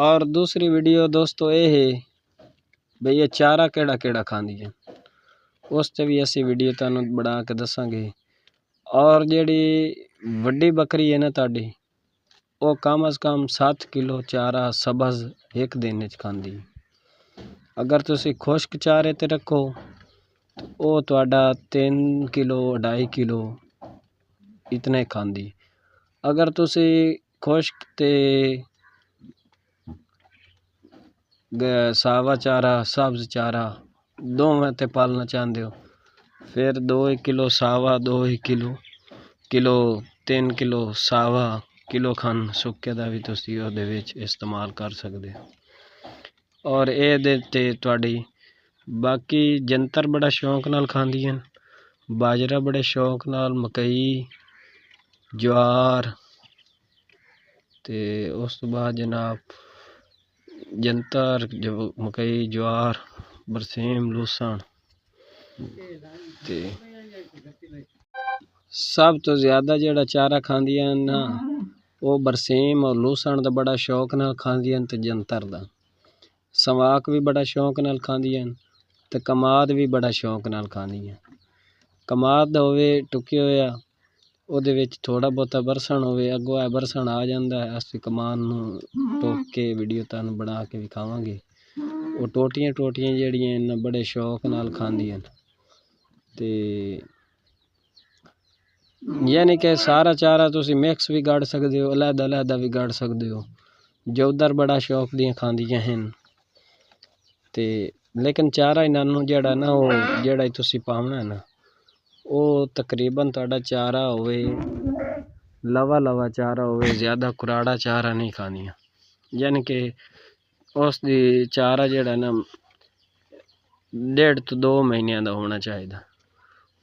और दूसरी वीडियो दोस्तों ये है बई ये चारा केड़ा केड़ा खांदी है, उस ते भी असी वीडियो तुहानू बना के दसांगे। और जेड़ी वड्डी बकरी है ना ताड़ी, वो कम अज कम 7 किलो चारा सबज एक दिन च खांदी। अगर तुसी खुश्क चारे ते रखो तो वो तुहाडा 3 किलो 2.5 किलो इतना ही खांदी। अगर तुसी खुश्क ते सावा चारा सब्ज चारा दोवें ते पालना चाहते हो फिर 2 किलो सावा 2 किलो 3 किलो सावा किलो खन सुक्के दा भी तुसी ओहदे विच इस्तेमाल कर सकदे हो। और ये ते तुहाडी बाकी जंतर बड़ा शौक नाल खांदियां, बाजरा बड़े शौक नाल, मकई ज्वार ते उस तो बाद जनाब जंतर जो मकई ज्वार बरसीम लूसन ते सब तो ज्यादा जेड़ा चारा खांदियां ना वो बरसीम और लूसन दा बड़ा शौक नाल खांदियां ते जंतर दा। सवाक भी बड़ा शौक नाल खांदियां ते कमाद भी बड़ा शौक नाल खांदियां। कमाद होवे टुकिया होया ओहदे विच थोड़ा बहुता बरसण होवे, अगों बरसण आ जांदा है, असी कमान नू टोक के वीडियो तुहानू बना के विखावांगे। वो टोटियां टोटियां जेड़ियां इन्ना बड़े शौक नाल खांदियां ते यानी कि सारा चारा तुसी मिक्स भी गाड़ सकदे हो, अलहदा अलहदा भी गाड़ सकदे हो। जोधर बड़ा शौक दियां खांदियां हैं ते लेकिन चारा इन्हां नू जेड़ा ना वो जेड़ा तुसी पावना है ना वो तकरीबन तुहाडा चारा होवे लवा लवा चारा होवे, ज्यादा कुराड़ा चारा नहीं खानियां। यानी कि उस दी चारा जेड़ा ना 1.5 to 2 महीनों दा होना चाहिए।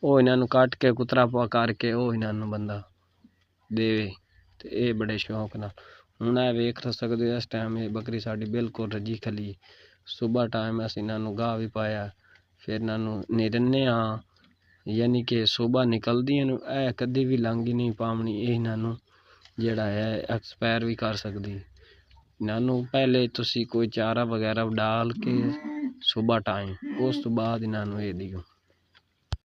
वो इन्हां नू कट के कुतरा पा करके वो इन्हां नू बंदा देवे ते ये बड़े शौक नाल। हुण ए वेख सकदे हो इस टाइम ये बकरी साडी बिल्कुल रजी खली। सुबह टाइम अस इन्हां नू गाह भी पाया, फिर इन्हां नू निरन्ने हाँ, यानी कि सुबह निकलदियां नू ए कदी भी लांगी नहीं पावनी, ये इन्हां नू जेड़ा है एक्सपायर भी कर सकदी। इन्हां नू पहले तुसी कोई चारा वगैरह डाल के सुबह टाइम उस तो बाद इन्हां नू ये दियो।